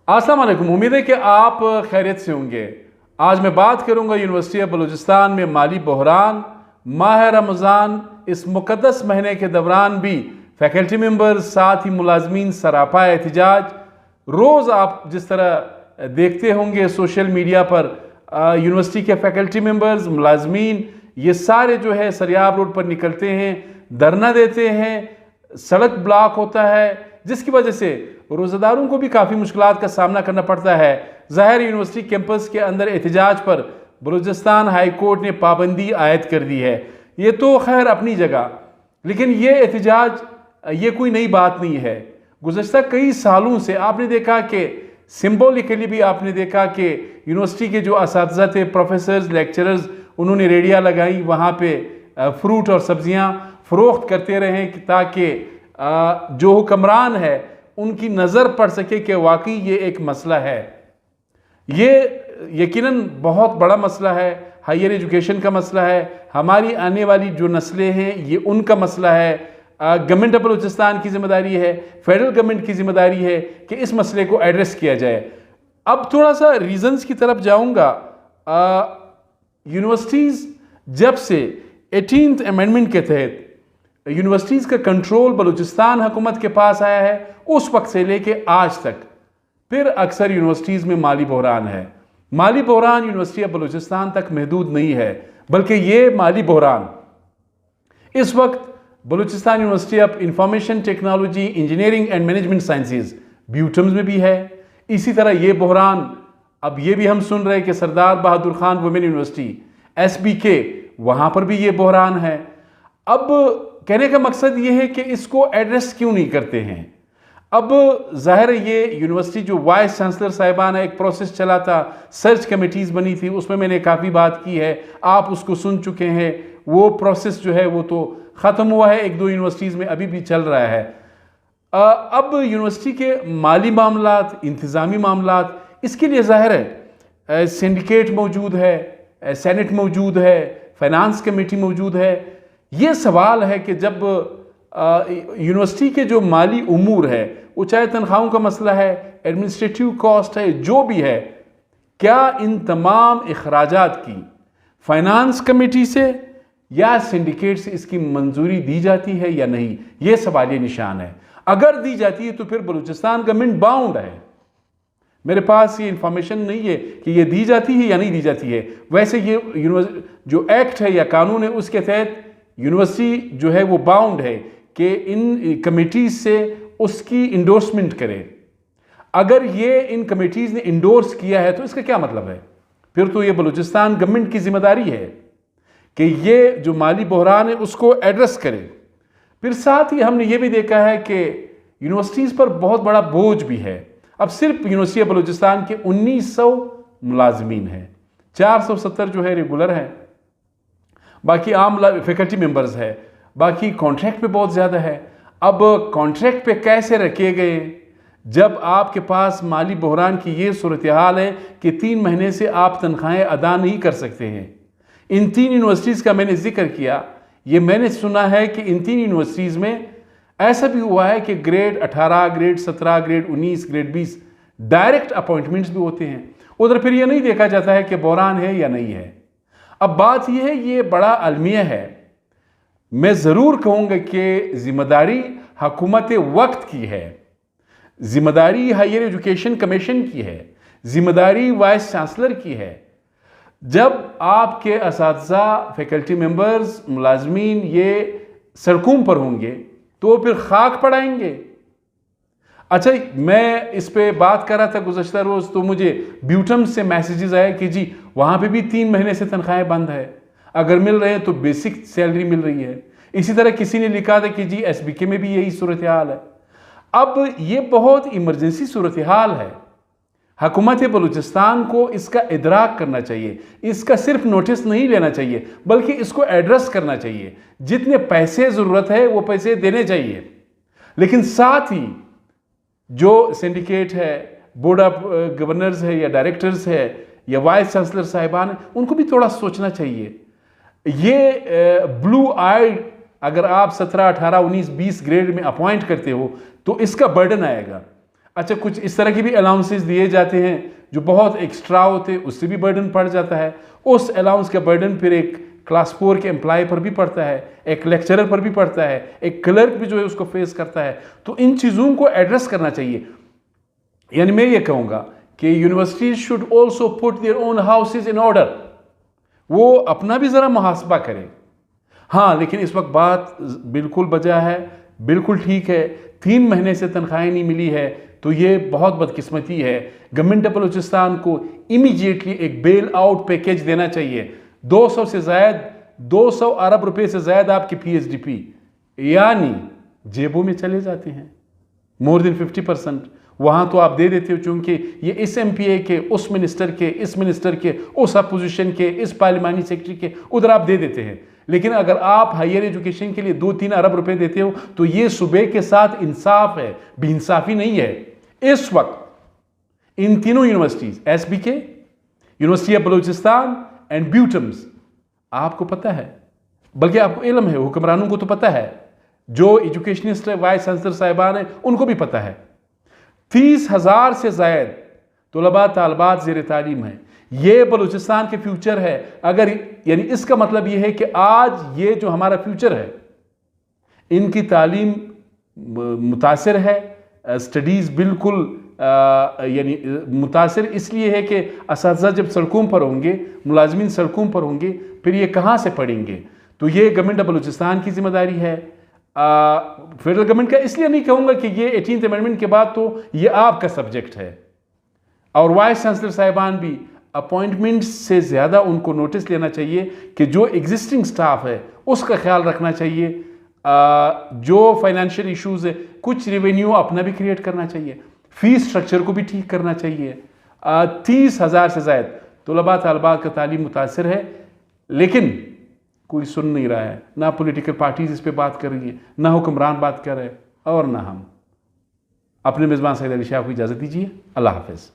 अस्सलाम वालेकुम। उम्मीद है कि आप खैरियत से होंगे। आज मैं बात करूंगा यूनिवर्सिटी ऑफ बलूचिस्तान में माली बहरान। माह रमज़ान इस मुक़द्दस महीने के दौरान भी फैकल्टी मेंबर्स साथ ही मुलाजमीन सरापा एहतजाज। रोज़ आप जिस तरह देखते होंगे सोशल मीडिया पर यूनिवर्सिटी के फैकल्टी मेंबर्स मुलाजमीन ये सारे जो है सरियाब रोड पर निकलते हैं, धरना देते हैं, सड़क ब्लॉक होता है, जिसकी वजह से रोज़ेदारों को भी काफ़ी मुश्किलात का सामना करना पड़ता है। ज़ाहिर यूनिवर्सिटी कैंपस के अंदर एहतजाज पर बलूचिस्तान हाई कोर्ट ने पाबंदी आयद कर दी है। ये तो खैर अपनी जगह, लेकिन ये एहतजाज ये कोई नई बात नहीं है। गुज़श्ता कई सालों से आपने देखा कि सिंबॉलिकली भी आपने देखा कि यूनिवर्सिटी के जो असातिज़ा थे, प्रोफेसर्स, लेक्चरर्स, उन्होंने रेडियाँ लगाई, वहाँ पे फ्रूट और सब्जियाँ फ़रोख्त करते रहे ताकि जो हुक्मरान है उनकी नज़र पड़ सके कि वाकई ये एक मसला है। ये यकीनन बहुत बड़ा मसला है, हायर एजुकेशन का मसला है, हमारी आने वाली जो नस्लें हैं ये उनका मसला है। गवर्नमेंट ऑफ बलूचिस्तान की जिम्मेदारी है, फेडरल गवर्नमेंट की जिम्मेदारी है कि इस मसले को एड्रेस किया जाए। अब थोड़ा सा रीज़न्स की तरफ जाऊँगा। यूनिवर्सिटीज़ जब से 18th अमेंडमेंट के तहत यूनिवर्सिटीज़ का कंट्रोल बलूचिस्तान हुकूमत के पास आया है, उस वक्त से लेके आज तक फिर अक्सर यूनिवर्सिटीज़ में माली बहरान है। माली बहरान यूनिवर्सिटी ऑफ बलूचिस्तान तक महदूद नहीं है, बल्कि ये माली बहरान इस वक्त Balochistan university of information technology, engineering and management sciences BUITEMS में भी है। इसी तरह ये बहरान अब ये भी हम सुन रहे हैं कि सरदार बहादुर खान वुमेन यूनिवर्सिटी SBK वहाँ पर भी ये बहरान है। अब कहने का मकसद ये है कि इसको एड्रेस क्यों नहीं करते हैं। अब ज़ाहिर ये यूनिवर्सिटी जो वाइस चांसलर साहिबान एक प्रोसेस चला था, सर्च कमेटीज़ बनी थी, उसमें मैंने काफ़ी बात की है, आप उसको सुन चुके हैं। वो प्रोसेस जो है वो तो ख़त्म हुआ है, एक दो यूनिवर्सिटीज़ में अभी भी चल रहा है। अब यूनिवर्सिटी के माली मामलात, इंतज़ामी मामलात, इसके लिए ज़ाहिर है सिंडिकेट मौजूद है, सेनेट मौजूद है, फाइनेंस कमेटी मौजूद है। ये सवाल है कि जब यूनिवर्सिटी के जो माली उमूर है, वो चाहे तनख्वाहों का मसला है, एडमिनिस्ट्रेटिव कॉस्ट है, जो भी है, क्या इन तमाम अखराजात की फाइनेंस कमेटी से या सिंडिकेट से इसकी मंजूरी दी जाती है या नहीं, ये सवालिया निशान है। अगर दी जाती है तो फिर बलूचिस्तान गवर्नमेंट बाउंड है। मेरे पास ये इंफॉर्मेशन नहीं है कि ये दी जाती है या नहीं दी जाती है। वैसे ये जो एक्ट है या कानून है उसके तहत यूनिवर्सिटी जो है वो बाउंड है कि इन कमेटीज से उसकी इंडोर्समेंट करे। अगर ये इन कमेटीज ने इंडोर्स किया है तो इसका क्या मतलब है? फिर तो ये बलूचिस्तान गवर्नमेंट की जिम्मेदारी है कि ये जो माली बहरान है उसको एड्रेस करे। फिर साथ ही हमने ये भी देखा है कि यूनिवर्सिटीज़ पर बहुत बड़ा बोझ भी है। अब सिर्फ यूनिवर्सिटी ऑफ बलूचिस्तान के 1900 मुलाजमीन हैं, 470 जो है रेगुलर हैं, बाकी आम फैकल्टी मेंबर्स है, बाकी कॉन्ट्रैक्ट पे बहुत ज़्यादा है। अब कॉन्ट्रैक्ट पे कैसे रखे गए जब आपके पास माली बहरान की ये सूरत हाल है कि 3 महीने से आप तनख्वाहें अदा नहीं कर सकते हैं। इन 3 यूनिवर्सिटीज़ का मैंने जिक्र किया, ये मैंने सुना है कि इन 3 यूनिवर्सिटीज़ में ऐसा भी हुआ है कि grade 18, grade 17, grade 19, grade 20 direct appointments भी होते हैं। उधर फिर ये नहीं देखा जाता है कि बहरान है या नहीं है। अब बात यह है, ये बड़ा अलमिया है। मैं ज़रूर कहूँगा कि ज़िम्मेदारी हुकूमत वक्त की है, ज़िम्मेदारी हायर एजुकेशन कमीशन की है, ज़िम्मेदारी वाइस चांसलर की है। जब आपके असातिज़ा, फैकल्टी मेंबर्स, मुलाजमीन ये सड़कों पर होंगे तो फिर खाक पड़ाएंगे। अच्छा, मैं इस पे बात कर रहा था गुज़श्ता रोज़, तो मुझे ब्यूटम से मैसेजेस आए कि जी वहाँ पे भी 3 महीने से तनख्वाहें बंद है, अगर मिल रहे हैं तो बेसिक सैलरी मिल रही है। इसी तरह किसी ने लिखा था कि जी SBK में भी यही सूरत हाल है। अब ये बहुत इमरजेंसी सूरत हाल है। हुकूमत बलूचिस्तान को इसका इदराक करना चाहिए, इसका सिर्फ नोटिस नहीं लेना चाहिए बल्कि इसको एड्रेस करना चाहिए। जितने पैसे ज़रूरत है वो पैसे देने चाहिए, लेकिन साथ ही जो सिंडिकेट है, बोर्ड ऑफ गवर्नर्स है या डायरेक्टर्स है या वाइस चांसलर साहिबान है, उनको भी थोड़ा सोचना चाहिए। ये ब्लू आइड अगर आप 17, 18, 19, 20 ग्रेड में अपॉइंट करते हो तो इसका बर्डन आएगा। अच्छा, कुछ इस तरह की भी अलाउंसेस दिए जाते हैं जो बहुत एक्स्ट्रा होते हैं, उससे भी बर्डन पड़ जाता है। उस अलाउंस का बर्डन फिर एक क्लास 4 के एम्प्लॉय पर भी पड़ता है, एक लेक्चरर पर भी पड़ता है, एक क्लर्क भी जो है उसको फेस करता है। तो इन चीज़ों को एड्रेस करना चाहिए। यानी मैं ये कहूँगा कि universities should also put their own houses in order. वो अपना भी ज़रा मुहासबा करें। हाँ, लेकिन इस वक्त बात बिल्कुल बजा है, बिल्कुल ठीक है। 3 महीने से तनख्वाहें नहीं मिली है तो ये बहुत बदकिस्मती है। गवर्नमेंट ऑफ बलूचिस्तान को इमीडिएटली एक बेल आउट पैकेज देना चाहिए। 200 अरब रुपए से ज़्यादा आपकी PSDP यानी जेबों में चले जाते हैं, मोर देन 50%। वहाँ तो आप दे देते हो, चूंकि ये इस MPA के, उस मिनिस्टर के, इस मिनिस्टर के, उस अपोजिशन के, इस पार्लिमानी सेक्रेटरी के, उधर आप दे देते हैं। लेकिन अगर आप हायर एजुकेशन के लिए 2-3 अरब रुपए देते हो तो ये सूबे के साथ इंसाफ है, बेइंसाफी नहीं है। इस वक्त इन तीनों universities, SBK, university of Balochistan and BUITEMS, आपको पता है, बल्कि आपको इल्म है, हुक्मरानों को तो पता है, जो एजुकेशनिस्ट वाइस चांसलर साहिबान है उनको भी पता है, 30,000 से ज़ायद तलबा तालबात ज़ेर तालीम है। ये बलूचिस्तान के फ्यूचर है। अगर यानी इसका मतलब ये है कि आज ये जो हमारा फ्यूचर है, इनकी तालीम मुतासिर है, स्टडीज़ बिल्कुल यानी मुतासिर इसलिए है कि असातिज़ा जब सड़कों पर होंगे, मुलाजमीन सड़कों पर होंगे, फिर ये कहाँ से पढ़ेंगे। तो ये गवर्नमेंट ऑफ बलूचिस्तान की जिम्मेदारी है। फेडरल गवर्नमेंट का इसलिए नहीं कहूँगा कि ये 18th अमेंडमेंट के बाद तो ये आपका सब्जेक्ट है। और वाइस चांसलर साहिबान भी अपॉइंटमेंट से ज़्यादा उनको नोटिस लेना चाहिए कि जो एग्जिस्टिंग स्टाफ है उसका ख्याल रखना चाहिए। जो फाइनेंशियल इश्यूज़ है, कुछ रेवेन्यू अपना भी क्रिएट करना चाहिए, फीस स्ट्रक्चर को भी ठीक करना चाहिए। 30,000 से ज़ायद तलबा तालबात का तालीम मुतासिर है, लेकिन कोई सुन नहीं रहा है। ना पॉलिटिकल पार्टीज इस पे बात कर रही है, ना हुक्मरान बात कर रहे हैं, और ना हम। अपने मेज़बान सईद अली शाह को इजाज़त दीजिए। अल्लाह हाफ़िज़।